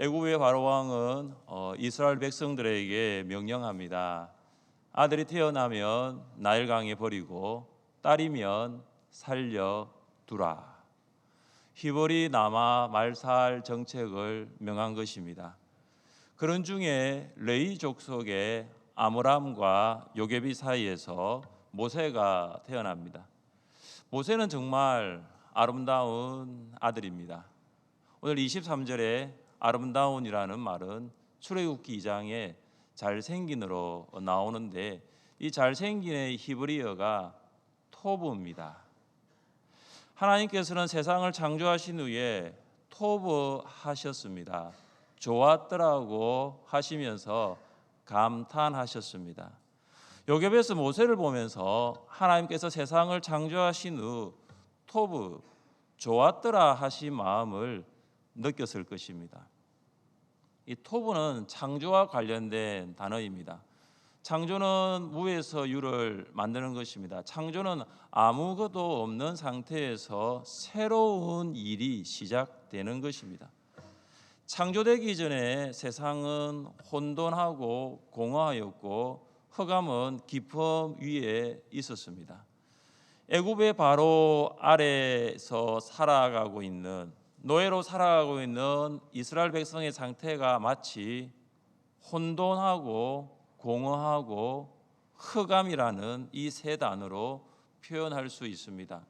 애굽의 바로 왕은 이스라엘 백성들에게 명령합니다. 아들이 태어나면 나일강에 버리고 딸이면 살려두라. 히브리 남아 말살 정책을 명한 것입니다. 그런 중에 레위 족속의 아므람과 요게비 사이에서 모세가 태어납니다. 모세는 정말 아름다운 아들입니다. 오늘 23절에 아름다운이라는 말은 출애굽기 2장에 잘생긴으로 나오는데 이 잘생긴의 히브리어가 토브입니다. 하나님께서는 세상을 창조하신 후에 토브하셨습니다. 좋았더라고 하시면서 감탄하셨습니다. 요괴베스 모세를 보면서 하나님께서 세상을 창조하신 후 토브 좋았더라 하신 마음을 느꼈을 것입니다. 이 토브는 창조와 관련된 단어입니다. 창조는 무에서 유를 만드는 것입니다. 창조는 아무것도 없는 상태에서 새로운 일이 시작되는 것입니다. 창조되기 전에 세상은 혼돈하고 공허하였고 흑암은 깊음 위에 있었습니다. 애굽의 바로 아래에서 살아가고 있는 노예로 살아가고 있는 이스라엘 백성의 상태가 마치 혼돈하고 공허하고 흑암이라는 이 세 단어로 표현할 수 있습니다.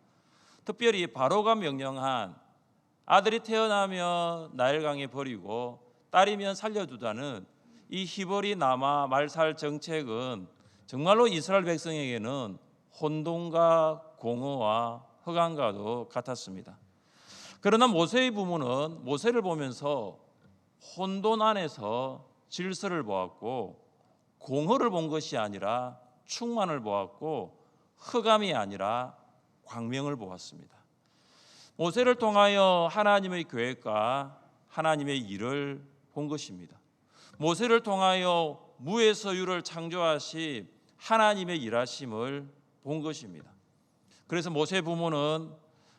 특별히 바로가 명령한 아들이 태어나면 나일강에 버리고 딸이면 살려두다는 이 히브리 남아 말살 정책은 정말로 이스라엘 백성에게는 혼돈과 공허와 흑암과도 같았습니다. 그러나 모세의 부모는 모세를 보면서 혼돈 안에서 질서를 보았고 공허를 본 것이 아니라 충만을 보았고 흑암이 아니라 광명을 보았습니다. 모세를 통하여 하나님의 계획과 하나님의 일을 본 것입니다. 모세를 통하여 무에서 유를 창조하신 하나님의 일하심을 본 것입니다. 그래서 모세 부모는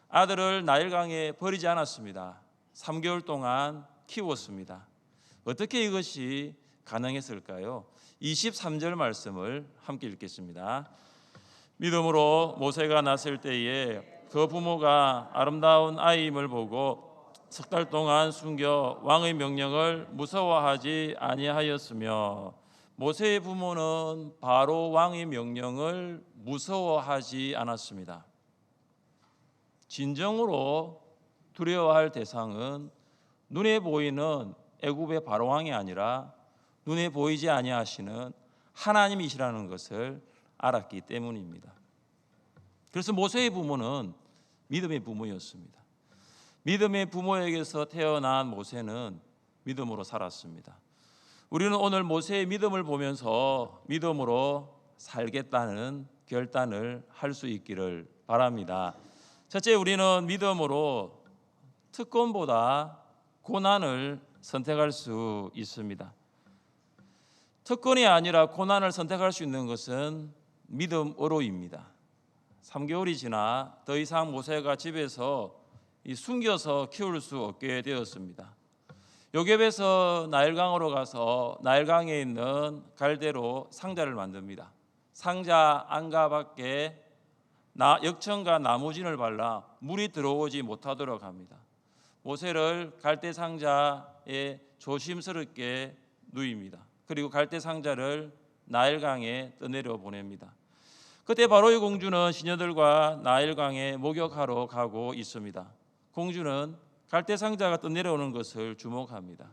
아들을 나일강에 버리지 않았습니다. 3개월 동안 키웠습니다. 어떻게 이것이 가능했을까요? 23절 말씀을 함께 읽겠습니다. 믿음으로 모세가 났을 때에 그 부모가 아름다운 아이임을 보고 석 달 동안 숨겨 왕의 명령을 무서워하지 아니하였으며 모세의 부모는 바로 왕의 명령을 무서워하지 않았습니다. 진정으로 두려워할 대상은 눈에 보이는 애굽의 바로 왕이 아니라 눈에 보이지 아니하시는 하나님이시라는 것을 알았기 때문입니다. 그래서 모세의 부모는 믿음의 부모였습니다. 믿음의 부모에게서 태어난 모세는 믿음으로 살았습니다. 우리는 오늘 모세의 믿음을 보면서 믿음으로 살겠다는 결단을 할 수 있기를 바랍니다. 첫째, 우리는 믿음으로 특권보다 고난을 선택할 수 있습니다. 특권이 아니라 고난을 선택할 수 있는 것은 믿음으로입니다. 3개월이 지나 더 이상 모세가 집에서 숨겨서 키울 수 없게 되었습니다. 요렙에서 나일강으로 가서 나일강에 있는 갈대로 상자를 만듭니다. 상자 안가 밖에 역청과 나무진을 발라 물이 들어오지 못하도록 합니다. 모세를 갈대 상자에 조심스럽게 누입니다. 그리고 갈대 상자를 나일강에 떠내려 보냅니다. 그때 바로의 공주는 시녀들과 나일강에 목욕하러 가고 있습니다. 공주는 갈대 상자가 떠내려오는 것을 주목합니다.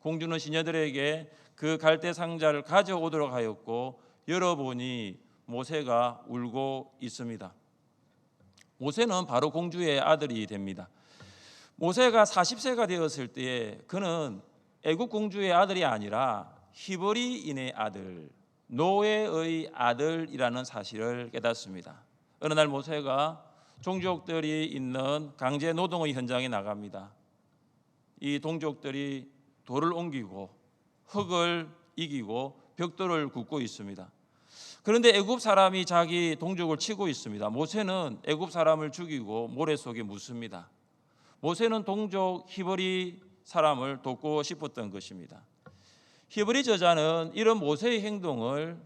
공주는 시녀들에게 그 갈대 상자를 가져오도록 하였고 열어보니 모세가 울고 있습니다. 모세는 바로 공주의 아들이 됩니다. 모세가 40세가 되었을 때에 그는 애굽 공주의 아들이 아니라 히브리인의 아들, 노예의 아들이라는 사실을 깨닫습니다. 어느 날 모세가 종족들이 있는 강제 노동의 현장에 나갑니다. 이 동족들이 돌을 옮기고 흙을 이기고 벽돌을 굽고 있습니다. 그런데 애굽 사람이 자기 동족을 치고 있습니다. 모세는 애굽 사람을 죽이고 모래 속에 묻습니다. 모세는 동족 히브리 사람을 돕고 싶었던 것입니다. 히브리 저자는 이런 모세의 행동을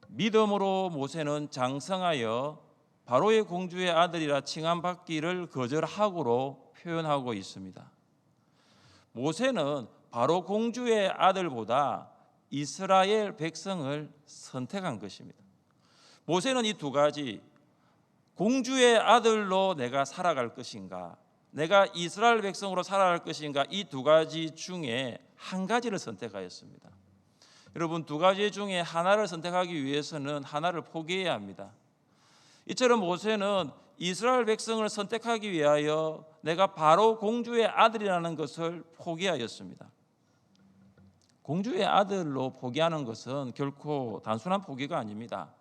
믿음으로 모세는 장성하여 바로의 공주의 아들이라 칭함받기를 거절하고로 표현하고 있습니다. 모세는 바로 공주의 아들보다 이스라엘 백성을 선택한 것입니다. 모세는 이 두 가지, 공주의 아들로 내가 살아갈 것인가, 내가 이스라엘 백성으로 살아갈 것인가, 이 두 가지 중에 한 가지를 선택하였습니다. 여러분, 두 가지 중에 하나를 선택하기 위해서는 하나를 포기해야 합니다. 이처럼 모세는 이스라엘 백성을 선택하기 위하여 내가 바로 공주의 아들이라는 것을 포기하였습니다. 공주의 아들로 포기하는 것은 결코 단순한 포기가 아닙니다.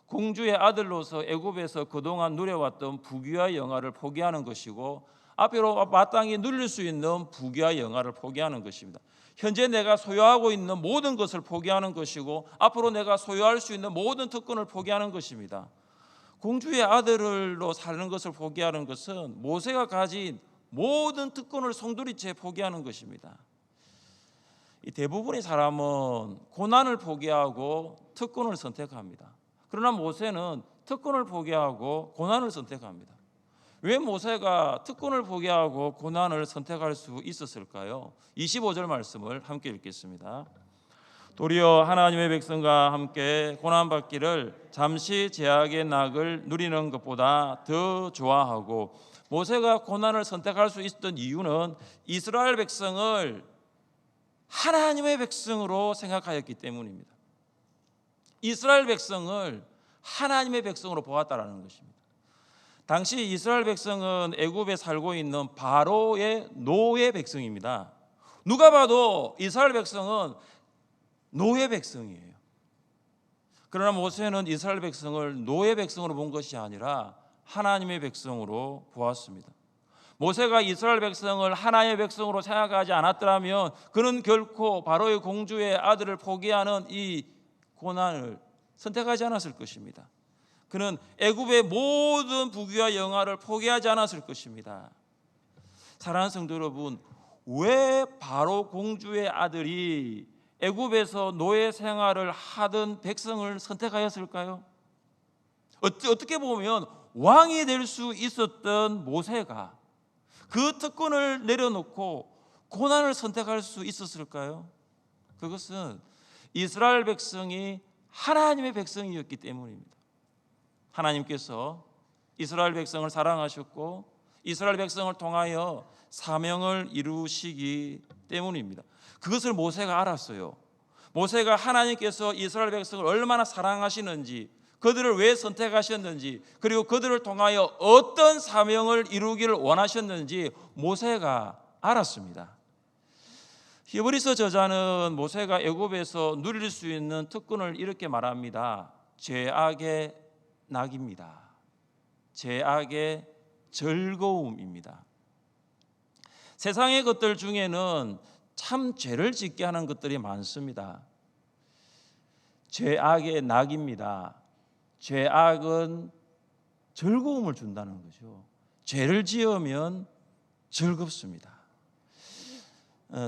공주의 아들로서 애굽에서 그동안 누려왔던 부귀와 영화를 포기하는 것이고 앞으로 마땅히 누릴 수 있는 부귀와 영화를 포기하는 것입니다. 현재 내가 소유하고 있는 모든 것을 포기하는 것이고 앞으로 내가 소유할 수 있는 모든 특권을 포기하는 것입니다. 공주의 아들로 사는 것을 포기하는 것은 모세가 가진 모든 특권을 송두리째 포기하는 것입니다. 대부분의 사람은 고난을 포기하고 특권을 선택합니다. 그러나 모세는 특권을 포기하고 고난을 선택합니다. 왜 모세가 특권을 포기하고 고난을 선택할 수 있었을까요? 25절 말씀을 함께 읽겠습니다. 도리어 하나님의 백성과 함께 고난받기를 잠시 제약의 낙을 누리는 것보다 더 좋아하고, 모세가 고난을 선택할 수 있었던 이유는 이스라엘 백성을 하나님의 백성으로 생각하였기 때문입니다. 이스라엘 백성을 하나님의 백성으로 보았다라는 것입니다. 당시 이스라엘 백성은 애굽에 살고 있는 바로의 노예 백성입니다. 누가 봐도 이스라엘 백성은 노예 백성이에요. 그러나 모세는 이스라엘 백성을 노예 백성으로 본 것이 아니라 하나님의 백성으로 보았습니다. 모세가 이스라엘 백성을 하나님의 백성으로 생각하지 않았더라면 그는 결코 바로의 공주의 아들을 포기하는 이 고난을 선택하지 않았을 것입니다. 그는 애굽의 모든 부귀와 영화를 포기하지 않았을 것입니다. 사랑하는 성도 여러분, 왜 바로 공주의 아들이 애굽에서 노예 생활을 하던 백성을 선택하였을까요? 어떻게 보면 왕이 될 수 있었던 모세가 그 특권을 내려놓고 고난을 선택할 수 있었을까요? 그것은 이스라엘 백성이 하나님의 백성이었기 때문입니다. 하나님께서 이스라엘 백성을 사랑하셨고 이스라엘 백성을 통하여 사명을 이루시기 때문입니다. 그것을 모세가 알았어요. 모세가 하나님께서 이스라엘 백성을 얼마나 사랑하시는지, 그들을 왜 선택하셨는지, 그리고 그들을 통하여 어떤 사명을 이루기를 원하셨는지 모세가 알았습니다. 히브리서 저자는 모세가 애굽에서 누릴 수 있는 특권을 이렇게 말합니다. 죄악의 낙입니다. 죄악의 즐거움입니다. 세상의 것들 중에는 참 죄를 짓게 하는 것들이 많습니다. 죄악의 낙입니다. 죄악은 즐거움을 준다는 거죠. 죄를 지으면 즐겁습니다.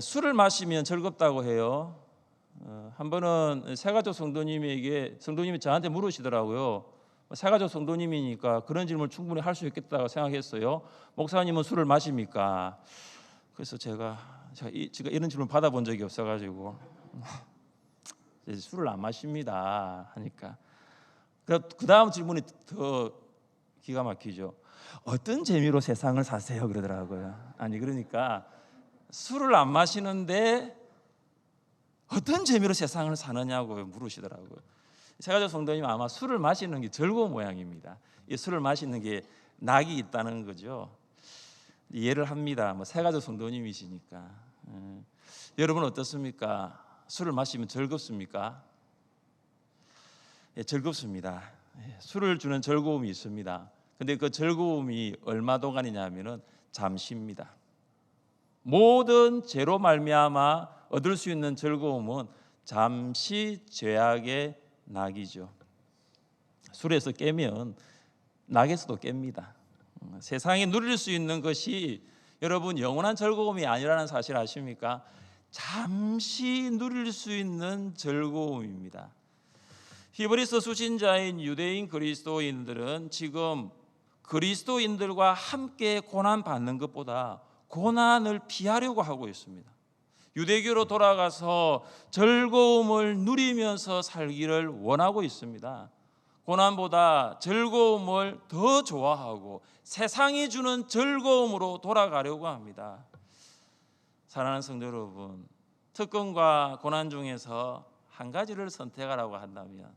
술을 마시면 즐겁다고 해요. 한 번은 새가족 성도님이 저한테 물으시더라고요. 새가족 성도님이니까 그런 질문을 충분히 할 수 있겠다고 생각했어요. 목사님은 술을 마십니까? 그래서 제가 이런 질문 받아본 적이 없어가지고 술을 안 마십니다 하니까 그 다음 질문이 더 기가 막히죠. 어떤 재미로 세상을 사세요? 그러더라고요. 아니 그러니까 술을 안 마시는데 어떤 재미로 세상을 사느냐고 물으시더라고요. 새가족 성도님 아마 술을 마시는 게 즐거운 모양입니다. 이 술을 마시는 게 낙이 있다는 거죠. 이해를 합니다. 새가족 성도님이시니까. 여러분 어떻습니까? 술을 마시면 즐겁습니까? 예, 즐겁습니다. 술을 주는 즐거움이 있습니다. 근데 그 즐거움이 얼마 동안이냐면은 잠시입니다. 모든 죄로 말미암아 얻을 수 있는 즐거움은 잠시 죄악의 낙이죠. 술에서 깨면 낙에서도 깹니다. 세상에 누릴 수 있는 것이 여러분, 영원한 즐거움이 아니라는 사실 아십니까? 잠시 누릴 수 있는 즐거움입니다. 히브리서 수신자인 유대인 그리스도인들은 지금 그리스도인들과 함께 고난 받는 것보다 고난을 피하려고 하고 있습니다. 유대교로 돌아가서 즐거움을 누리면서 살기를 원하고 있습니다. 고난보다 즐거움을 더 좋아하고 세상이 주는 즐거움으로 돌아가려고 합니다. 사랑하는 성도 여러분, 특권과 고난 중에서 한 가지를 선택하라고 한다면,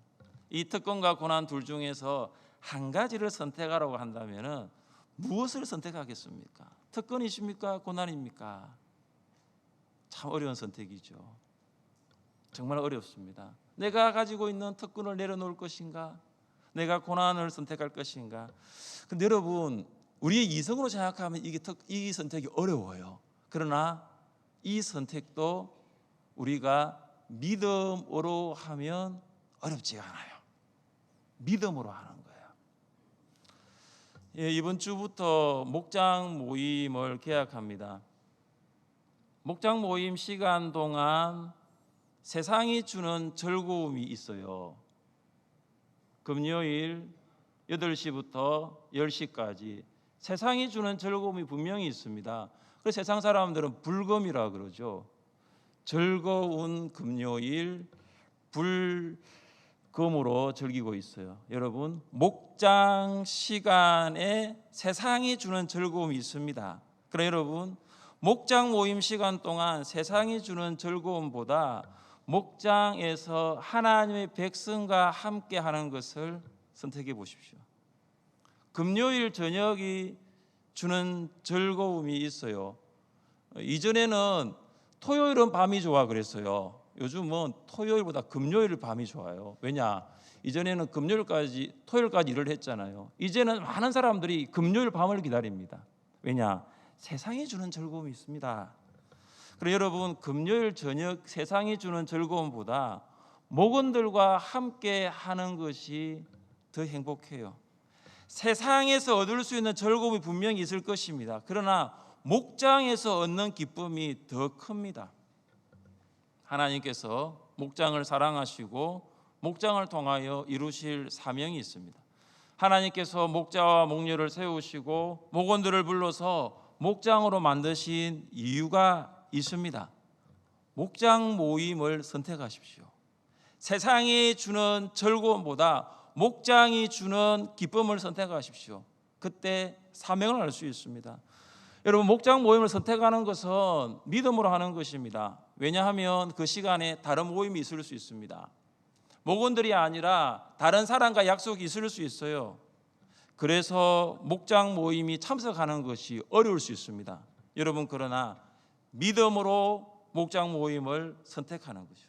이 특권과 고난 둘 중에서 한 가지를 선택하라고 한다면 무엇을 선택하겠습니까? 특권이십니까? 고난입니까? 참 어려운 선택이죠. 정말 어렵습니다. 내가 가지고 있는 특권을 내려놓을 것인가? 내가 고난을 선택할 것인가? 근데 여러분, 우리의 이성으로 생각하면 이 선택이 어려워요. 그러나 이 선택도 우리가 믿음으로 하면 어렵지 않아요. 믿음으로 하는 거예요. 이번 주부터 목장 모임을 계약합니다. 목장 모임 시간 동안 세상이 주는 즐거움이 있어요. 금요일 8시부터 10시까지 세상이 주는 즐거움이 분명히 있습니다. 그래서 세상 사람들은 불금이라 그러죠. 즐거운 금요일, 불금으로 즐기고 있어요. 여러분, 목장 시간에 세상이 주는 즐거움이 있습니다. 그러나 여러분, 목장 모임 시간 동안 세상이 주는 즐거움보다 목장에서 하나님의 백성과 함께 하는 것을 선택해 보십시오. 금요일 저녁이 주는 즐거움이 있어요. 이전에는 토요일은 밤이 좋아 그랬어요. 요즘은 토요일보다 금요일 밤이 좋아요. 왜냐? 이전에는 토요일까지 일을 했잖아요. 이제는 많은 사람들이 금요일 밤을 기다립니다. 왜냐? 세상이 주는 즐거움이 있습니다. 그래서 여러분, 금요일 저녁 세상이 주는 즐거움보다 목원들과 함께 하는 것이 더 행복해요. 세상에서 얻을 수 있는 즐거움이 분명히 있을 것입니다. 그러나 목장에서 얻는 기쁨이 더 큽니다. 하나님께서 목장을 사랑하시고 목장을 통하여 이루실 사명이 있습니다. 하나님께서 목자와 목녀를 세우시고 목원들을 불러서 목장으로 만드신 이유가 있습니다. 목장 모임을 선택하십시오. 세상이 주는 즐거움보다 목장이 주는 기쁨을 선택하십시오. 그때 사명을 알 수 있습니다. 여러분, 목장 모임을 선택하는 것은 믿음으로 하는 것입니다. 왜냐하면 그 시간에 다른 모임이 있을 수 있습니다. 목원들이 아니라 다른 사람과 약속이 있을 수 있어요. 그래서 목장 모임이 참석하는 것이 어려울 수 있습니다. 여러분, 그러나 믿음으로 목장 모임을 선택하는 거죠.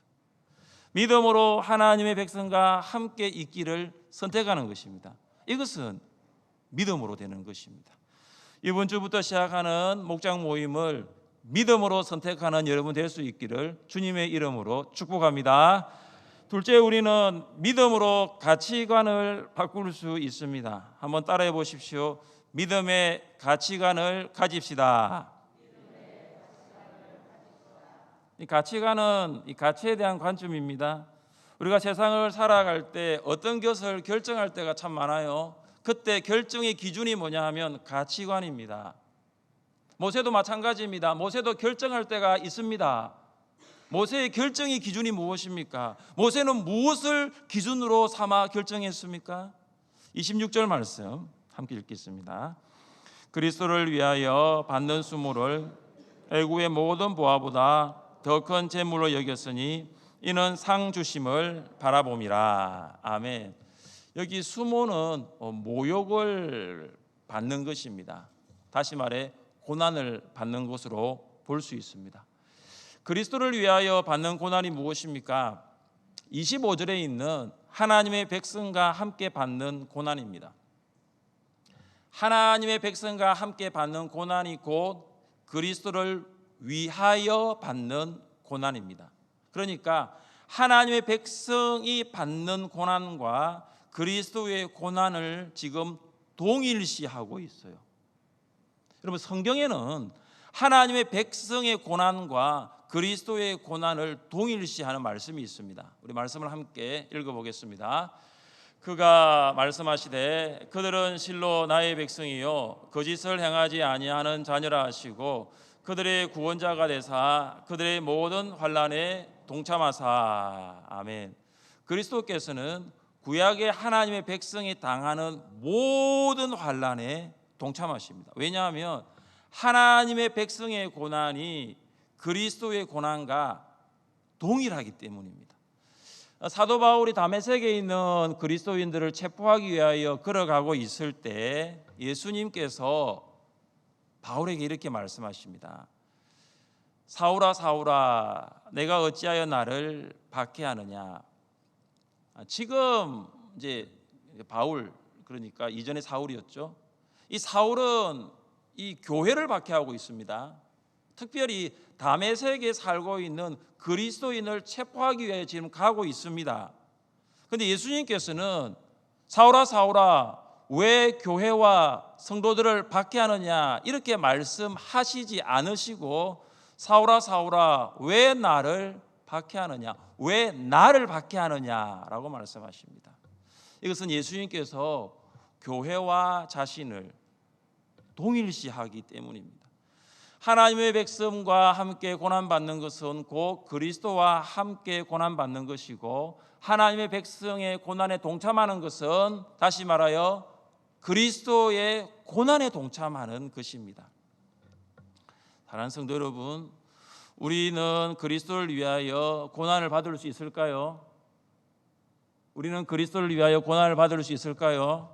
믿음으로 하나님의 백성과 함께 있기를 선택하는 것입니다. 이것은 믿음으로 되는 것입니다. 이번 주부터 시작하는 목장 모임을 믿음으로 선택하는 여러분 될 수 있기를 주님의 이름으로 축복합니다. 둘째, 우리는 믿음으로 가치관을 바꿀 수 있습니다. 한번 따라해 보십시오. 믿음의 가치관을 가집시다. 이 가치관은 이 가치에 대한 관점입니다. 우리가 세상을 살아갈 때 어떤 것을 결정할 때가 참 많아요. 그때 결정의 기준이 뭐냐 하면 가치관입니다. 모세도 마찬가지입니다. 모세도 결정할 때가 있습니다. 모세의 결정의 기준이 무엇입니까? 모세는 무엇을 기준으로 삼아 결정했습니까? 26절 말씀 함께 읽겠습니다. 그리스도를 위하여 받는 수모를 애국의 모든 보화보다 더 큰 재물로 여겼으니 이는 상 주심을 바라봄이라. 아멘. 여기 수모는 모욕을 받는 것입니다. 다시 말해 고난을 받는 것으로 볼 수 있습니다. 그리스도를 위하여 받는 고난이 무엇입니까? 25절에 있는 하나님의 백성과 함께 받는 고난입니다. 하나님의 백성과 함께 받는 고난이 곧 그리스도를 위하여 받는 고난입니다. 그러니까 하나님의 백성이 받는 고난과 그리스도의 고난을 지금 동일시하고 있어요. 여러분, 성경에는 하나님의 백성의 고난과 그리스도의 고난을 동일시하는 말씀이 있습니다. 우리 말씀을 함께 읽어보겠습니다. 그가 말씀하시되 그들은 실로 나의 백성이요 거짓을 행하지 아니하는 자녀라 하시고 그들의 구원자가 되사 그들의 모든 환난에 동참하사. 아멘. 그리스도께서는 구약의 하나님의 백성이 당하는 모든 환난에 동참하십니다. 왜냐하면 하나님의 백성의 고난이 그리스도의 고난과 동일하기 때문입니다. 사도 바울이 다메섹에 있는 그리스도인들을 체포하기 위하여 걸어가고 있을 때 예수님께서 바울에게 이렇게 말씀하십니다. 사울아 사울아 내가 어찌하여 나를 박해하느냐. 지금 이제 바울, 그러니까 이전에 사울이었죠. 이 사울은 이 교회를 박해하고 있습니다. 특별히 다메섹에 살고 있는 그리스도인을 체포하기 위해 지금 가고 있습니다. 그런데 예수님께서는 사울아 사울아 왜 교회와 성도들을 박해하느냐 이렇게 말씀하시지 않으시고 사울아 사울아 왜 나를 박해하느냐, 왜 나를 박해하느냐라고 말씀하십니다. 이것은 예수님께서 교회와 자신을 동일시하기 때문입니다. 하나님의 백성과 함께 고난받는 것은 곧 그리스도와 함께 고난받는 것이고 하나님의 백성의 고난에 동참하는 것은 다시 말하여 그리스도의 고난에 동참하는 것입니다. 사랑하는 성도 여러분, 우리는 그리스도를 위하여 고난을 받을 수 있을까요? 우리는 그리스도를 위하여 고난을 받을 수 있을까요?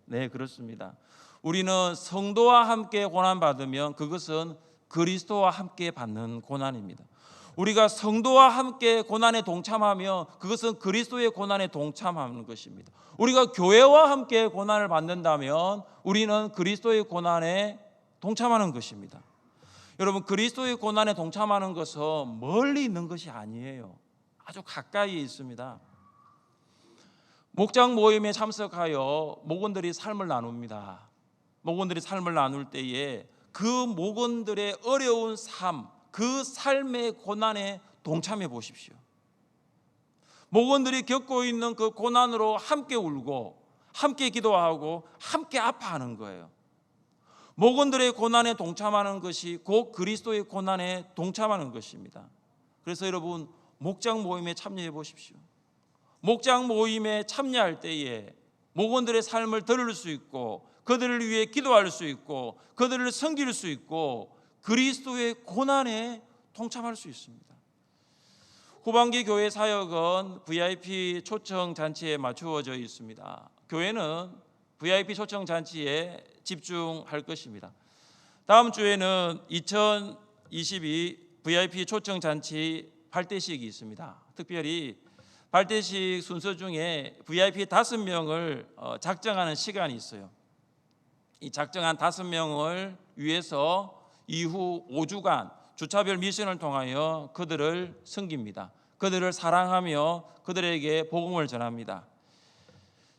네, 그렇습니다. 우리는 성도와 함께 고난받으면 그것은 그리스도와 함께 받는 고난입니다. 우리가 성도와 함께 고난에 동참하며 그것은 그리스도의 고난에 동참하는 것입니다. 우리가 교회와 함께 고난을 받는다면 우리는 그리스도의 고난에 동참하는 것입니다. 여러분, 그리스도의 고난에 동참하는 것은 멀리 있는 것이 아니에요. 아주 가까이에 있습니다. 목장 모임에 참석하여 목원들이 삶을 나눕니다. 목원들이 삶을 나눌 때에 그 목원들의 어려운 삶, 그 삶의 고난에 동참해 보십시오. 목원들이 겪고 있는 그 고난으로 함께 울고 함께 기도하고 함께 아파하는 거예요. 목원들의 고난에 동참하는 것이 곧 그리스도의 고난에 동참하는 것입니다. 그래서 여러분, 목장 모임에 참여해 보십시오. 목장 모임에 참여할 때에 목원들의 삶을 들을 수 있고 그들을 위해 기도할 수 있고 그들을 섬길 수 있고 그리스도의 고난에 동참할 수 있습니다. 후반기 교회 사역은 VIP 초청 잔치에 맞추어져 있습니다. 교회는 VIP 초청 잔치에 집중할 것입니다. 다음 주에는 2022 VIP 초청 잔치 발대식이 있습니다. 특별히 발대식 순서 중에 VIP 5명을 작정하는 시간이 있어요. 이 작정한 5명을 위해서 이후 5주간 주차별 미션을 통하여 그들을 섬깁니다. 그들을 사랑하며 그들에게 복음을 전합니다.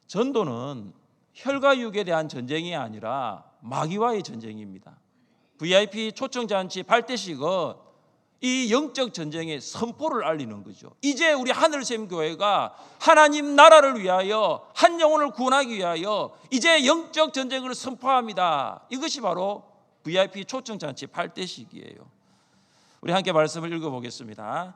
전도는 혈과 육에 대한 전쟁이 아니라 마귀와의 전쟁입니다. VIP 초청잔치 발대식은 이 영적 전쟁의 선포를 알리는 거죠. 이제 우리 하늘샘 교회가 하나님 나라를 위하여 한 영혼을 구원하기 위하여 이제 영적 전쟁을 선포합니다. 이것이 바로 VIP 초청잔치 발대식이에요. 우리 함께 말씀을 읽어보겠습니다.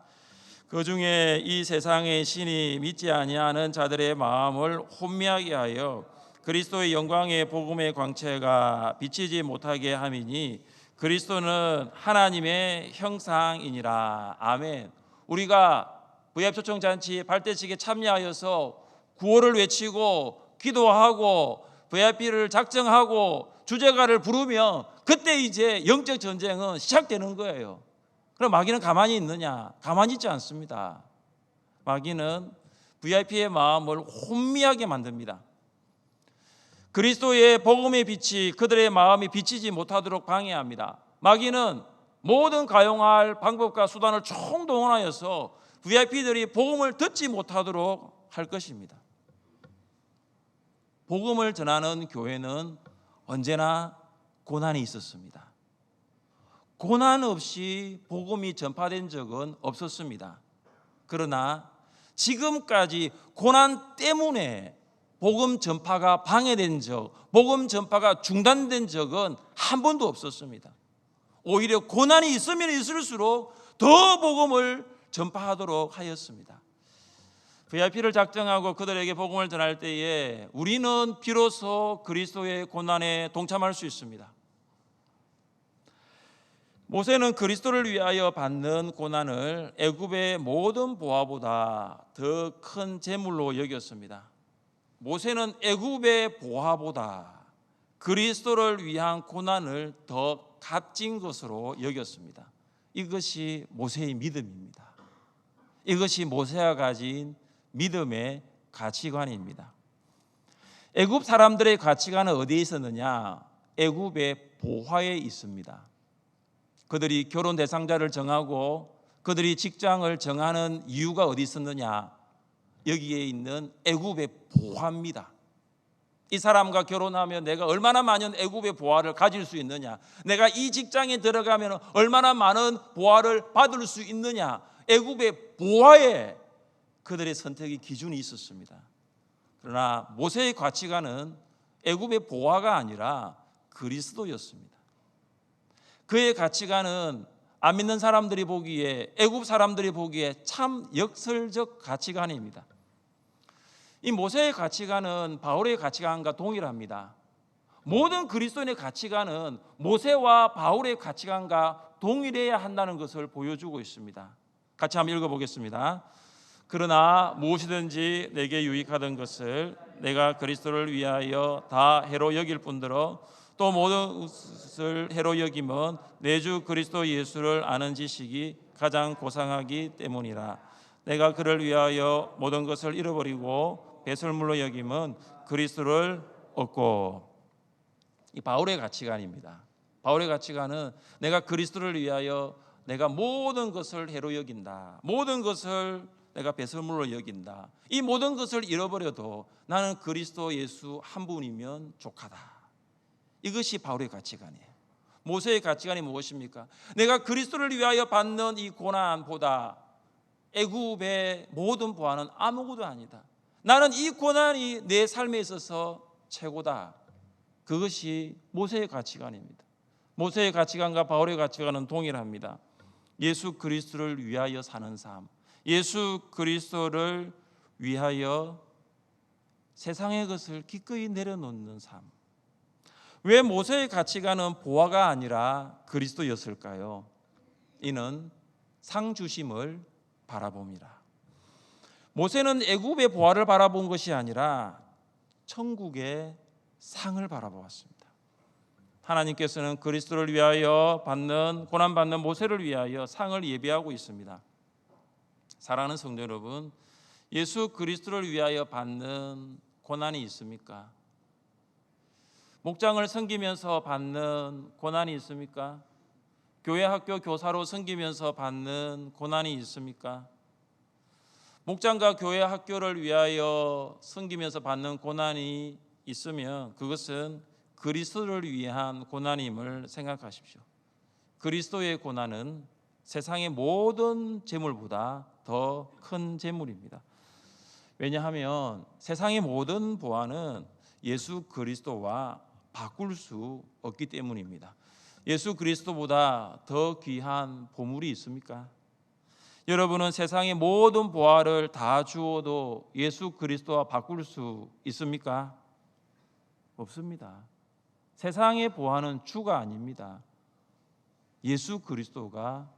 그 중에 이 세상의 신이 믿지 아니하는 자들의 마음을 혼미하게 하여 그리스도의 영광의 복음의 광채가 비치지 못하게 함이니 그리스도는 하나님의 형상이니라. 아멘. 우리가 VIP 초청잔치 발대식에 참여하여서 구호를 외치고 기도하고 VIP를 작정하고 주제가를 부르면 그때 이제 영적 전쟁은 시작되는 거예요. 그럼 마귀는 가만히 있느냐? 가만히 있지 않습니다. 마귀는 VIP의 마음을 혼미하게 만듭니다. 그리스도의 복음의 빛이 그들의 마음이 비치지 못하도록 방해합니다. 마귀는 모든 가용할 방법과 수단을 총동원하여서 VIP들이 복음을 듣지 못하도록 할 것입니다. 복음을 전하는 교회는 언제나 고난이 있었습니다. 고난 없이 복음이 전파된 적은 없었습니다. 그러나 지금까지 고난 때문에 복음 전파가 방해된 적, 복음 전파가 중단된 적은 한 번도 없었습니다. 오히려 고난이 있으면 있을수록 더 복음을 전파하도록 하였습니다. VIP를 작정하고 그들에게 복음을 전할 때에 우리는 비로소 그리스도의 고난에 동참할 수 있습니다. 모세는 그리스도를 위하여 받는 고난을 애굽의 모든 보화보다 더 큰 재물로 여겼습니다. 모세는 애굽의 보화보다 그리스도를 위한 고난을 더 값진 것으로 여겼습니다. 이것이 모세의 믿음입니다. 이것이 모세가 가진 믿음의 가치관입니다. 애굽 사람들의 가치관은 어디에 있었느냐? 애굽의 보화에 있습니다. 그들이 결혼 대상자를 정하고 그들이 직장을 정하는 이유가 어디 있었느냐? 여기에 있는 애굽의 보화입니다. 이 사람과 결혼하면 내가 얼마나 많은 애굽의 보화를 가질 수 있느냐? 내가 이 직장에 들어가면 얼마나 많은 보화를 받을 수 있느냐? 애굽의 보화에 그들의 선택의 기준이 있었습니다. 그러나 모세의 가치관은 애굽의 보화가 아니라 그리스도였습니다. 그의 가치관은 안 믿는 사람들이 보기에, 애굽 사람들이 보기에 참 역설적 가치관입니다. 이 모세의 가치관은 바울의 가치관과 동일합니다. 모든 그리스도인의 가치관은 모세와 바울의 가치관과 동일해야 한다는 것을 보여주고 있습니다. 같이 한번 읽어보겠습니다. 그러나 무엇이든지 내게 유익하던 것을 내가 그리스도를 위하여 다 해로 여길 뿐더러 또 모든 것을 해로 여김은 내 주 그리스도 예수를 아는 지식이 가장 고상하기 때문이라. 내가 그를 위하여 모든 것을 잃어버리고 배설물로 여김은 그리스도를 얻고. 이 바울의 가치관입니다. 바울의 가치관은 내가 그리스도를 위하여 내가 모든 것을 해로 여긴다. 모든 것을 내가 배설물로 여긴다. 이 모든 것을 잃어버려도 나는 그리스도 예수 한 분이면 족하다. 이것이 바울의 가치관이에요. 모세의 가치관이 무엇입니까? 내가 그리스도를 위하여 받는 이 고난보다 애굽의 모든 보화는 아무것도 아니다. 나는 이 고난이 내 삶에 있어서 최고다. 그것이 모세의 가치관입니다. 모세의 가치관과 바울의 가치관은 동일합니다. 예수 그리스도를 위하여 사는 삶, 예수 그리스도를 위하여 세상의 것을 기꺼이 내려놓는 삶. 왜 모세의 가치관은 보화가 아니라 그리스도였을까요? 이는 상 주심을 바라봅니다. 모세는 애굽의 보화를 바라본 것이 아니라 천국의 상을 바라보았습니다. 하나님께서는 그리스도를 위하여 받는 고난받는 모세를 위하여 상을 예비하고 있습니다. 사랑하는 성도 여러분, 예수 그리스도를 위하여 받는 고난이 있습니까? 목장을 섬기면서 받는 고난이 있습니까? 교회 학교 교사로 섬기면서 받는 고난이 있습니까? 목장과 교회 학교를 위하여 섬기면서 받는 고난이 있으면 그것은 그리스도를 위한 고난임을 생각하십시오. 그리스도의 고난은 세상의 모든 재물보다 더 큰 재물입니다. 왜냐하면 세상의 모든 보화는 예수 그리스도와 바꿀 수 없기 때문입니다. 예수 그리스도보다 더 귀한 보물이 있습니까? 여러분은 세상의 모든 보화를 다 주어도 예수 그리스도와 바꿀 수 있습니까? 없습니다. 세상의 보화는 주가 아닙니다. 예수 그리스도가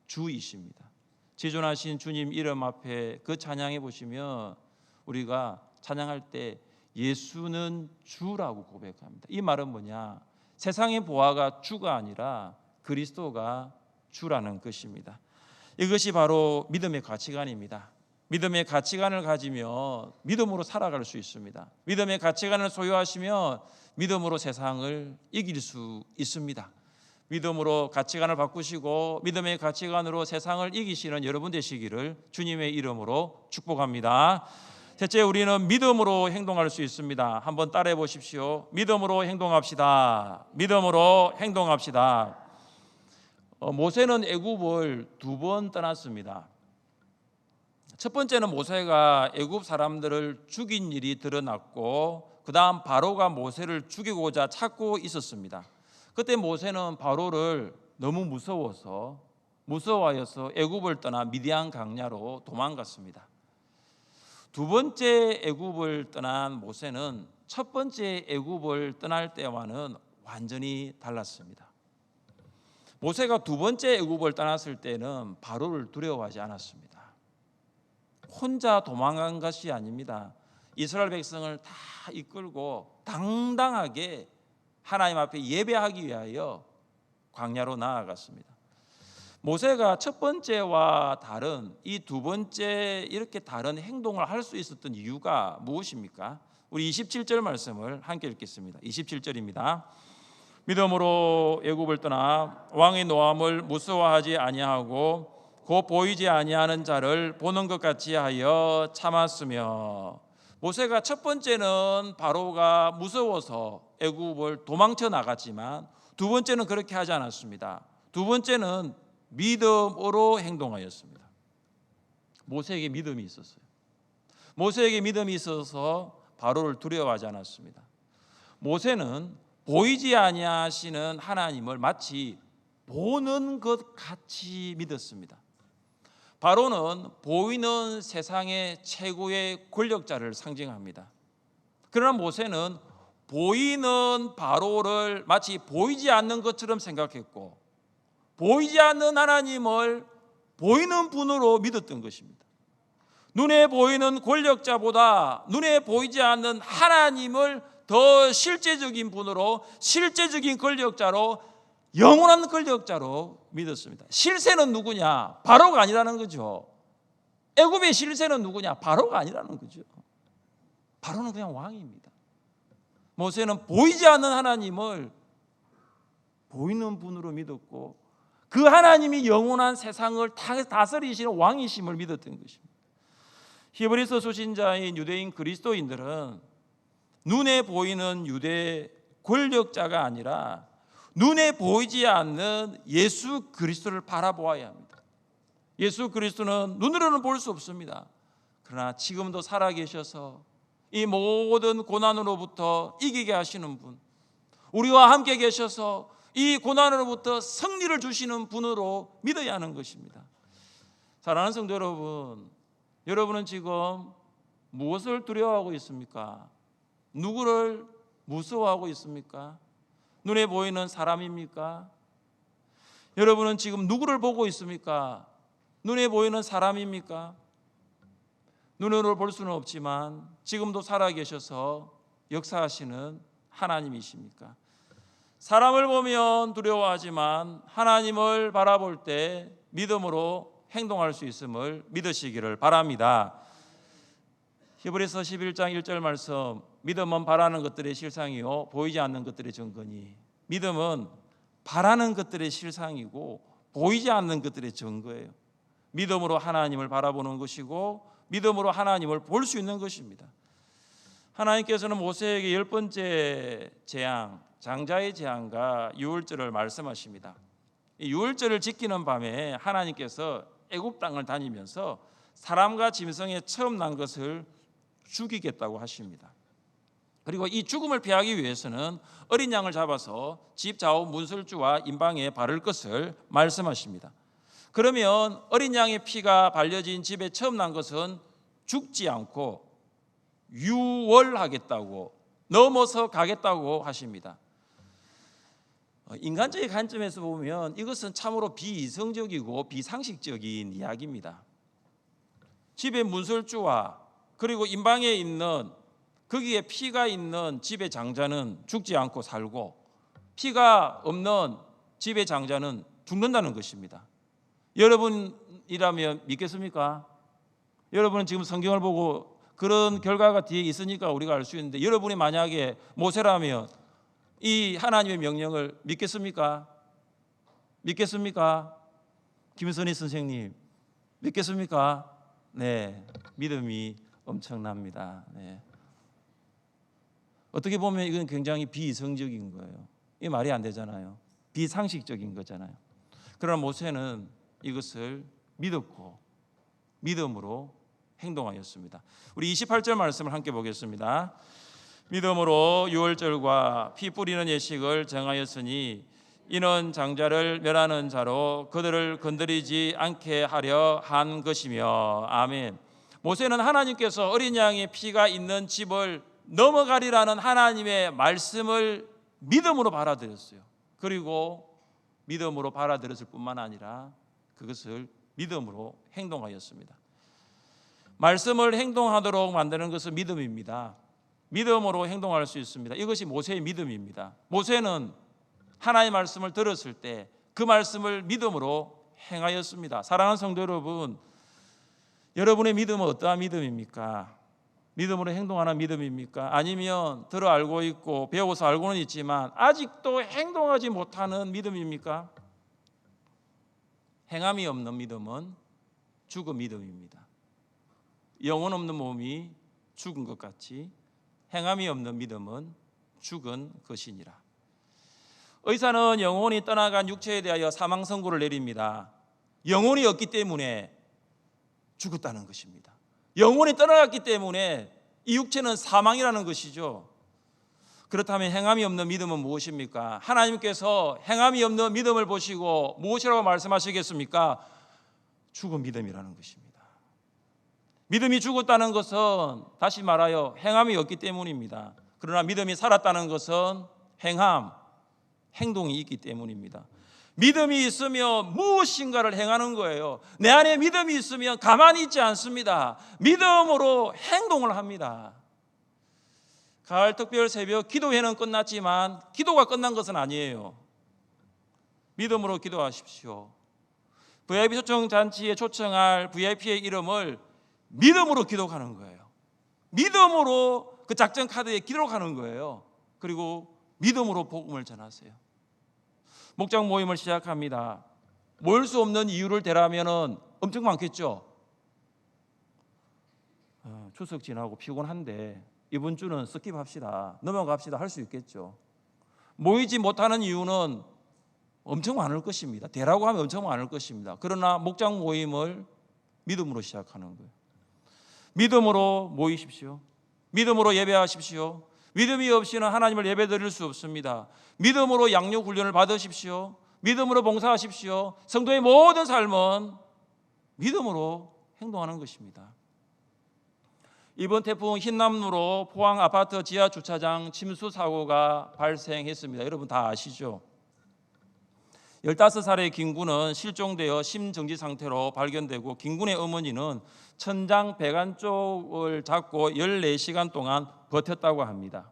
주이십니다. 지존하신 주님 이름 앞에 그 찬양해 보시면 우리가 찬양할 때 예수는 주라고 고백합니다. 이 말은 뭐냐? 세상의 보화가 주가 아니라 그리스도가 주라는 것입니다. 이것이 바로 믿음의 가치관입니다. 믿음의 가치관을 가지면 믿음으로 살아갈 수 있습니다. 믿음의 가치관을 소유하시면 믿음으로 세상을 이길 수 있습니다. 믿음으로 가치관을 바꾸시고 믿음의 가치관으로 세상을 이기시는 여러분 되시기를 주님의 이름으로 축복합니다. 셋째, 우리는 믿음으로 행동할 수 있습니다. 한번 따라해 보십시오. 믿음으로 행동합시다. 믿음으로 행동합시다. 모세는 애굽을 2번 떠났습니다. 첫 번째는 모세가 애굽 사람들을 죽인 일이 드러났고, 그 다음 바로가 모세를 죽이고자 찾고 있었습니다. 그때 모세는 바로를 너무 무서워하여서 애굽을 떠나 미디안 강야로 도망갔습니다. 2번째 애굽을 떠난 모세는 첫 번째 애굽을 떠날 때와는 완전히 달랐습니다. 모세가 2번째 애굽을 떠났을 때는 바로를 두려워하지 않았습니다. 혼자 도망간 것이 아닙니다. 이스라엘 백성을 다 이끌고 당당하게 하나님 앞에 예배하기 위하여 광야로 나아갔습니다. 모세가 첫 번째와 다른 이 2번째 이렇게 다른 행동을 할 수 있었던 이유가 무엇입니까? 우리 27절 말씀을 함께 읽겠습니다. 27절입니다. 믿음으로 애굽을 떠나 왕의 노함을 무서워하지 아니하고 곧 보이지 아니하는 자를 보는 것 같이 하여 참았으며. 모세가 첫 번째는 바로가 무서워서 애굽을 도망쳐 나갔지만 2번째는 그렇게 하지 않았습니다. 2번째는 믿음으로 행동하였습니다. 모세에게 믿음이 있었어요. 모세에게 믿음이 있어서 바로를 두려워하지 않았습니다. 모세는 보이지 아니하시는 하나님을 마치 보는 것 같이 믿었습니다. 바로는 보이는 세상의 최고의 권력자를 상징합니다. 그러나 모세는 보이는 바로를 마치 보이지 않는 것처럼 생각했고, 보이지 않는 하나님을 보이는 분으로 믿었던 것입니다. 눈에 보이는 권력자보다 눈에 보이지 않는 하나님을 더 실제적인 분으로, 실제적인 권력자로, 영원한 권력자로 믿었습니다. 실세는 누구냐? 바로가 아니라는 거죠. 애굽의 실세는 누구냐? 바로가 아니라는 거죠. 바로는 그냥 왕입니다. 모세는 보이지 않는 하나님을 보이는 분으로 믿었고, 그 하나님이 영원한 세상을 다스리시는 왕이심을 믿었던 것입니다. 히브리서 수신자인 유대인 그리스도인들은 눈에 보이는 유대 권력자가 아니라 눈에 보이지 않는 예수 그리스도를 바라보아야 합니다. 예수 그리스도는 눈으로는 볼 수 없습니다. 그러나 지금도 살아계셔서 이 모든 고난으로부터 이기게 하시는 분, 우리와 함께 계셔서 이 고난으로부터 승리를 주시는 분으로 믿어야 하는 것입니다. 사랑하는 성도 여러분, 여러분은 지금 무엇을 두려워하고 있습니까? 누구를 무서워하고 있습니까? 눈에 보이는 사람입니까? 여러분은 지금 누구를 보고 있습니까? 눈에 보이는 사람입니까? 눈으로 볼 수는 없지만 지금도 살아계셔서 역사하시는 하나님이십니까? 사람을 보면 두려워하지만 하나님을 바라볼 때 믿음으로 행동할 수 있음을 믿으시기를 바랍니다. 히브리서 11장 1절 말씀, 믿음은 바라는 것들의 실상이요 보이지 않는 것들의 증거니. 믿음은 바라는 것들의 실상이고 보이지 않는 것들의 증거예요. 믿음으로 하나님을 바라보는 것이고 믿음으로 하나님을 볼 수 있는 것입니다. 하나님께서는 모세에게 10번째 재앙, 장자의 재앙과 유월절을 말씀하십니다. 이 유월절을 지키는 밤에 하나님께서 애굽 땅을 다니면서 사람과 짐승에 처음 난 것을 죽이겠다고 하십니다. 그리고 이 죽음을 피하기 위해서는 어린 양을 잡아서 집 좌우 문설주와 임방에 바를 것을 말씀하십니다. 그러면 어린 양의 피가 발려진 집에 처음 난 것은 죽지 않고 유월하겠다고, 넘어서 가겠다고 하십니다. 인간적인 관점에서 보면 이것은 참으로 비이성적이고 비상식적인 이야기입니다. 집의 문설주와 그리고 임방에 있는, 거기에 피가 있는 집의 장자는 죽지 않고 살고 피가 없는 집의 장자는 죽는다는 것입니다. 여러분이라면 믿겠습니까? 여러분은 지금 성경을 보고 그런 결과가 뒤에 있으니까 우리가 알 수 있는데, 여러분이 만약에 모세라면 이 하나님의 명령을 믿겠습니까? 믿겠습니까? 김선희 선생님 믿겠습니까? 네, 믿음이 엄청납니다. 네. 어떻게 보면 이건 굉장히 비이성적인 거예요. 이 말이 안 되잖아요. 비상식적인 거잖아요. 그러나 모세는 이것을 믿었고 믿음으로 행동하였습니다. 우리 28절 말씀을 함께 보겠습니다. 믿음으로 유월절과 피 뿌리는 예식을 정하였으니 이는 장자를 멸하는 자로 그들을 건드리지 않게 하려 한 것이며. 아멘. 모세는 하나님께서 어린 양의 피가 있는 집을 넘어가리라는 하나님의 말씀을 믿음으로 받아들였어요. 그리고 믿음으로 받아들였을 뿐만 아니라 그것을 믿음으로 행동하였습니다. 말씀을 행동하도록 만드는 것은 믿음입니다. 믿음으로 행동할 수 있습니다. 이것이 모세의 믿음입니다. 모세는 하나님의 말씀을 들었을 때 그 말씀을 믿음으로 행하였습니다. 사랑하는 성도 여러분, 여러분의 믿음은 어떠한 믿음입니까? 믿음으로 행동하는 믿음입니까? 아니면 들어 알고 있고 배워서 알고는 있지만 아직도 행동하지 못하는 믿음입니까? 행함이 없는 믿음은 죽은 믿음입니다. 영혼 없는 몸이 죽은 것 같이 행함이 없는 믿음은 죽은 것이니라. 의사는 영혼이 떠나간 육체에 대하여 사망 선고를 내립니다. 영혼이 없기 때문에 죽었다는 것입니다. 영혼이 떠나갔기 때문에 이 육체는 사망이라는 것이죠. 그렇다면 행함이 없는 믿음은 무엇입니까? 하나님께서 행함이 없는 믿음을 보시고 무엇이라고 말씀하시겠습니까? 죽은 믿음이라는 것입니다. 믿음이 죽었다는 것은 다시 말하여 행함이 없기 때문입니다. 그러나 믿음이 살았다는 것은 행동이 있기 때문입니다. 믿음이 있으면 무엇인가를 행하는 거예요. 내 안에 믿음이 있으면 가만히 있지 않습니다. 믿음으로 행동을 합니다. 가을 특별 새벽 기도회는 끝났지만 기도가 끝난 것은 아니에요. 믿음으로 기도하십시오. VIP 초청 잔치에 초청할 VIP의 이름을 믿음으로 기록하는 거예요. 믿음으로 그 작전 카드에 기록하는 거예요. 그리고 믿음으로 복음을 전하세요. 목장 모임을 시작합니다. 모일 수 없는 이유를 대라면 엄청 많겠죠. 추석 지나고 피곤한데 이번 주는 스킵합시다, 넘어갑시다 할 수 있겠죠. 모이지 못하는 이유는 엄청 많을 것입니다. 대라고 하면 엄청 많을 것입니다. 그러나 목장 모임을 믿음으로 시작하는 거예요. 믿음으로 모이십시오. 믿음으로 예배하십시오. 믿음이 없이는 하나님을 예배드릴 수 없습니다. 믿음으로 양육 훈련을 받으십시오. 믿음으로 봉사하십시오. 성도의 모든 삶은 믿음으로 행동하는 것입니다. 이번 태풍 흰남노로 포항 아파트 지하 주차장 침수 사고가 발생했습니다. 여러분 다 아시죠? 15살의 김군은 실종되어 심정지 상태로 발견되고 김군의 어머니는 천장 배관 쪽을 잡고 14시간 동안 버텼다고 합니다.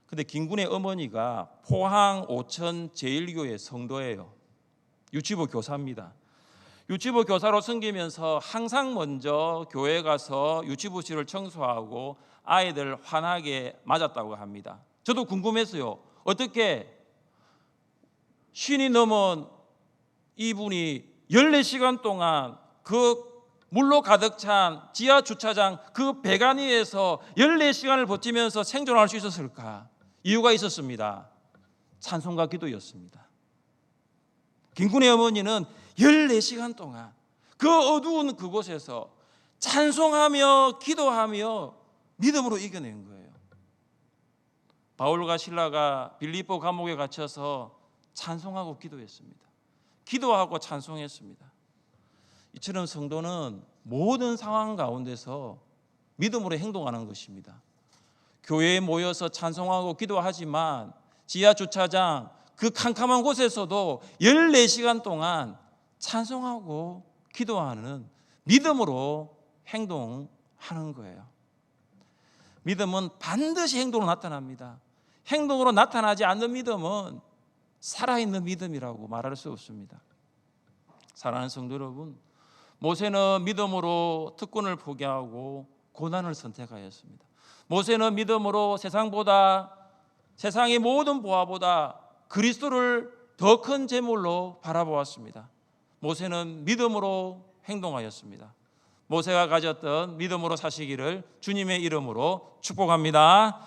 그런데 김군의 어머니가 포항 오천 제1교회 성도예요. 유치부 교사입니다. 유치부 교사로 섬기면서 항상 먼저 교회 가서 유치부실을 청소하고 아이들 환하게 맞았다고 합니다. 저도 궁금했어요. 어떻게 쉰이 넘은 이분이 14시간 동안 그 물로 가득 찬 지하 주차장 그 배관 위에서 14시간을 버티면서 생존할 수 있었을까? 이유가 있었습니다. 찬송과 기도였습니다. 김군의 어머니는 14시간 동안 그 어두운 그곳에서 찬송하며 기도하며 믿음으로 이겨낸 거예요. 바울과 실라가 빌립보 감옥에 갇혀서 찬송하고 기도했습니다. 기도하고 찬송했습니다. 이처럼 성도는 모든 상황 가운데서 믿음으로 행동하는 것입니다. 교회에 모여서 찬송하고 기도하지만 지하 주차장 그 캄캄한 곳에서도 14시간 동안 찬송하고 기도하는 믿음으로 행동하는 거예요. 믿음은 반드시 행동으로 나타납니다. 행동으로 나타나지 않는 믿음은 살아있는 믿음이라고 말할 수 없습니다. 사랑하는 성도 여러분, 모세는 믿음으로 특권을 포기하고 고난을 선택하였습니다. 모세는 믿음으로 세상의 모든 보화보다 그리스도를 더 큰 제물로 바라보았습니다. 모세는 믿음으로 행동하였습니다. 모세가 가졌던 믿음으로 사시기를 주님의 이름으로 축복합니다.